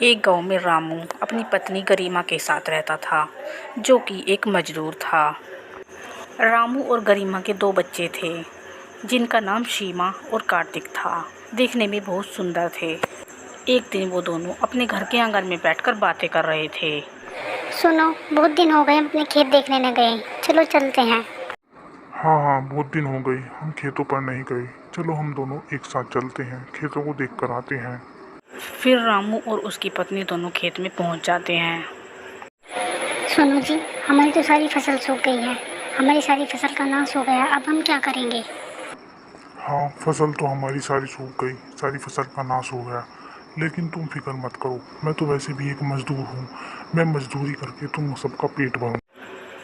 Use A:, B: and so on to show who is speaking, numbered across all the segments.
A: एक गांव में रामू अपनी पत्नी गरिमा के साथ रहता था, जो कि एक मजदूर था। रामू और गरिमा के दो बच्चे थे, जिनका नाम सीमा और कार्तिक था। देखने में बहुत सुंदर थे। एक दिन वो दोनों अपने घर के आंगन में बैठकर बातें कर रहे थे।
B: सुनो, बहुत दिन हो गए हम अपने खेत देखने न गए। चलो चलते हैं।
C: हाँ, बहुत दिन हो गई, हम खेतों पर नहीं गए। चलो हम दोनों एक साथ चलते हैं, खेतों को देख कर आते हैं।
A: फिर रामू और उसकी पत्नी दोनों खेत में पहुंच जाते हैं।
B: सुनो जी, हमारी तो सारी फसल सूख गई है। हमारी सारी फसल का नाश हो गया। अब हम क्या करेंगे?
C: हाँ, फसल तो हमारी सारी सूख गई, सारी फसल का नाश हो गया। लेकिन तुम फिक्र मत करो, मैं तो वैसे भी एक मजदूर हूँ। मैं मजदूरी करके तुम सबका पेट भरूँ।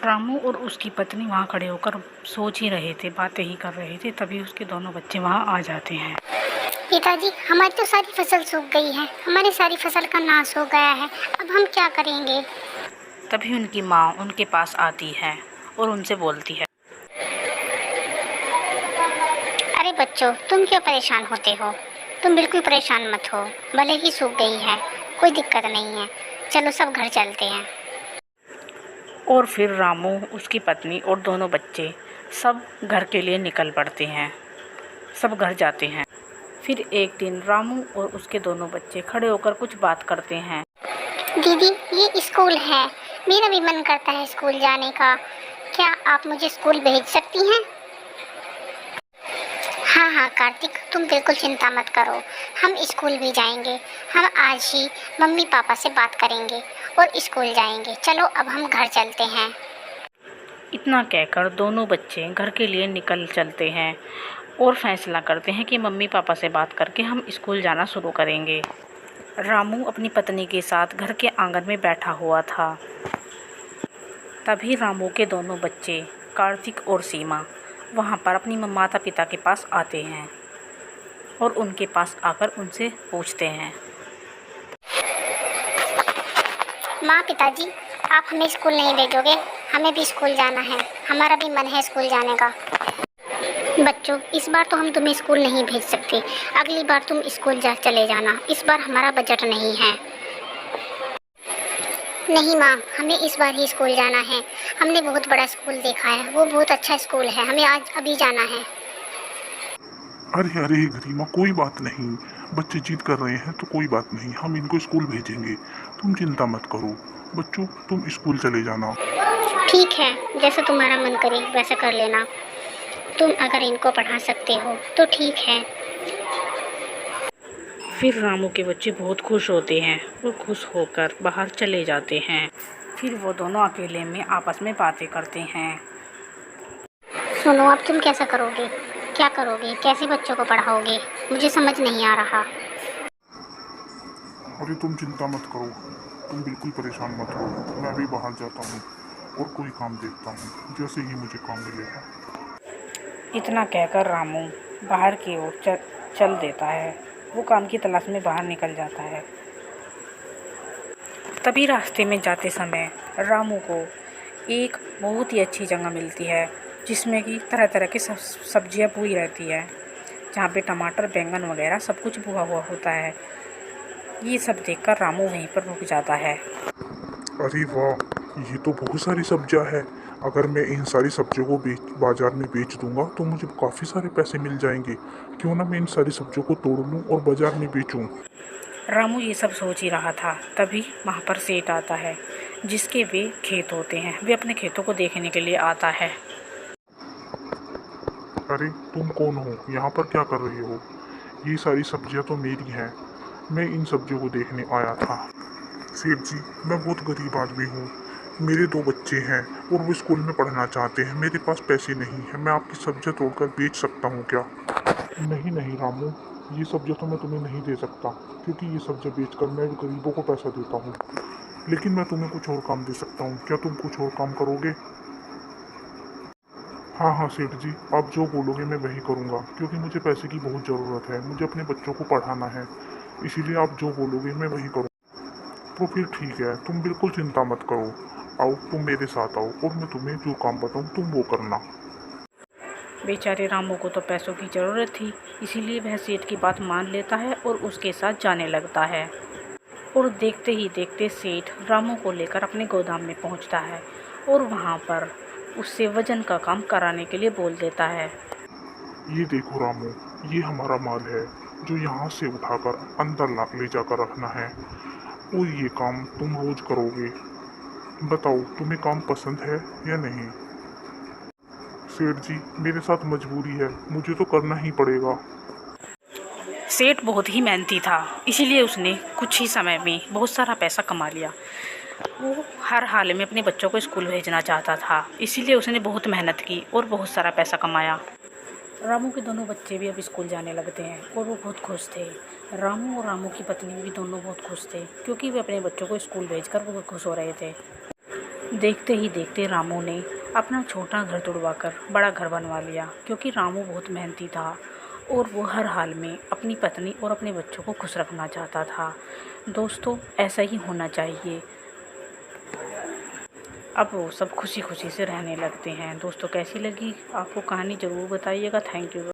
A: रामू और उसकी पत्नी वहाँ खड़े होकर सोच ही रहे थे, बातें ही कर रहे थे। तभी उसके दोनों बच्चे वहाँ आ जाते हैं।
B: पिताजी, हमारी तो सारी फसल सूख गई है। हमारी सारी फसल का नाश हो गया है। अब हम क्या करेंगे?
A: तभी उनकी माँ उनके पास आती है और उनसे बोलती है,
B: अरे बच्चों, तुम क्यों परेशान होते हो? तुम बिल्कुल परेशान मत हो। भले ही सूख गई है, कोई दिक्कत नहीं है। चलो सब घर चलते हैं।
A: और फिर रामू, उसकी पत्नी और दोनों बच्चे सब घर के लिए निकल पड़ते हैं। सब घर जाते हैं। फिर एक दिन रामू और उसके दोनों बच्चे खड़े होकर कुछ बात करते हैं।
B: दीदी, ये स्कूल है। मेरा भी मन करता है स्कूल जाने का। क्या आप मुझे स्कूल भेज सकती हैं? हाँ हाँ कार्तिक, तुम बिल्कुल चिंता मत करो। हम स्कूल भी जाएंगे। हम आज ही मम्मी पापा से बात करेंगे और स्कूल जाएंगे। चलो अब हम घर चलते हैं।
A: इतना कहकर दोनों बच्चे घर के लिए निकल चलते हैं और फैसला करते हैं कि मम्मी पापा से बात करके हम स्कूल जाना शुरू करेंगे। रामू अपनी पत्नी के साथ घर के आंगन में बैठा हुआ था। तभी रामू के दोनों बच्चे कार्तिक और सीमा वहाँ पर अपनी माता पिता के पास आते हैं और उनके पास आकर उनसे पूछते हैं,
B: माँ, पिताजी, आप हमें स्कूल नहीं भेजोगे? हमें भी स्कूल जाना है। हमारा भी मन है स्कूल जाने का। बच्चों, इस बार तो हम तुम्हें स्कूल नहीं भेज सकते। अगली बार तुम स्कूल चले जाना। इस बार हमारा बजट नहीं है। नहीं माँ, हमें इस बार ही स्कूल जाना है। हमने बहुत बड़ा स्कूल देखा है, वो बहुत अच्छा स्कूल है। हमें आज अभी जाना है।
C: अरे अरे गरिमा, कोई बात नहीं। बच्चे जिद कर रहे हैं तो कोई बात नहीं, हम इनको स्कूल भेजेंगे। तुम चिंता मत करो। बच्चों, तुम स्कूल चले जाना।
B: ठीक है, जैसा तुम्हारा मन करे वैसा कर लेना। तुम अगर इनको पढ़ा सकते हो तो ठीक है।
A: फिर रामू के बच्चे बहुत खुश होते हैं। वो खुश होकर बाहर चले जाते हैं। फिर वो दोनों अकेले में आपस में बातें करते हैं।
B: सुनो, अब तुम कैसा करोगे? क्या करोगे? कैसे बच्चों को पढ़ाओगे? मुझे समझ नहीं आ रहा।
C: अरे तुम चिंता मत करो, तुम बिल्कुल परेशान मत हो। मैं अभी बाहर जाता हूँ और कोई काम देखता हूँ, जैसे ही मुझे काम मिलेगा।
A: इतना कहकर रामू बाहर की ओर चल देता है। वो काम की तलाश में बाहर निकल जाता है। तभी रास्ते में जाते समय रामू को एक बहुत ही अच्छी जगह मिलती है, जिसमें कि तरह तरह की सब्जियां बोई रहती है, जहाँ पे टमाटर, बैंगन वगैरह सब कुछ बोया हुआ होता है। ये सब देखकर रामू वहीं पर रुक जाता है।
C: अरे वाह, ये तो बहुत सारी सब्जियां हैं। अगर मैं इन सारी सब्जियों को बाजार में बेच दूंगा तो मुझे काफ़ी सारे पैसे मिल जाएंगे। क्यों ना मैं इन सारी सब्जियों को तोड़ लूं और बाजार में बेचूं।
A: रामू ये सब सोच ही रहा था। तभी वहाँ पर सेठ आता है, जिसके वे खेत होते हैं। वे अपने खेतों को देखने के लिए आता है।
C: अरे तुम कौन हो? यहाँ पर क्या कर रही हो? ये सारी सब्जियां तो मेरी हैं। मैं इन सब्जियों को देखने आया था। सेठ जी, मैं बहुत गरीब आदमी हूँ। मेरे दो बच्चे हैं और वो स्कूल में पढ़ना चाहते हैं। मेरे पास पैसे नहीं है। मैं आपकी सब्जियां तोड़कर बेच सकता हूँ क्या? नहीं नहीं रामू, ये सब्जियां तो मैं तुम्हें नहीं दे सकता, क्योंकि ये सब्जियां बेचकर मैं गरीबों को पैसा देता हूँ। लेकिन मैं तुम्हें कुछ और काम दे सकता हूँ। क्या तुम कुछ और काम करोगे? हाँ हाँ सेठ जी, आप जो बोलोगे मैं वही करूँगा, क्योंकि मुझे पैसे की बहुत ज़रूरत है। मुझे अपने बच्चों को पढ़ाना है, इसीलिए आप जो बोलोगे मैं वही करूँगा। तो फिर ठीक है, तुम बिल्कुल चिंता मत करो। आओ, तुम मेरे साथ आओ और मैं तुम्हें जो काम बताऊँ तुम वो करना।
A: बेचारे रामू को तो पैसों की ज़रूरत थी, इसीलिए वह सेठ की बात मान लेता है और उसके साथ जाने लगता है। और देखते ही देखते सेठ रामू को लेकर अपने गोदाम में पहुंचता है और वहां पर उससे वजन का काम कराने के लिए बोल देता है।
C: ये देखो रामू, ये हमारा माल है जो यहाँ से उठाकर अंदर ले जाकर रखना है, और ये काम तुम रोज करोगे। बताओ तुम्हें काम पसंद है या नहीं? सेठ जी, मेरे साथ मजबूरी है, मुझे तो करना ही पड़ेगा।
A: सेठ बहुत ही मेहनती था, इसीलिए उसने कुछ ही समय में बहुत सारा पैसा कमा लिया। वो हर हाल में अपने बच्चों को स्कूल भेजना चाहता था, इसीलिए उसने बहुत मेहनत की और बहुत सारा पैसा कमाया। रामू के दोनों बच्चे भी अब स्कूल जाने लगते हैं और वो बहुत खुश थे। रामू और रामू की पत्नी भी दोनों बहुत खुश थे, क्योंकि वे अपने बच्चों को स्कूल भेजकर बहुत खुश हो रहे थे। देखते ही देखते रामू ने अपना छोटा घर तुड़वाकर बड़ा घर बनवा लिया, क्योंकि रामू बहुत मेहनती था और वो हर हाल में अपनी पत्नी और अपने बच्चों को खुश रखना चाहता था। दोस्तों, ऐसा ही होना चाहिए। अब वो सब खुशी खुशी से रहने लगते हैं। दोस्तों, कैसी लगी आपको कहानी ज़रूर बताइएगा। Thank you.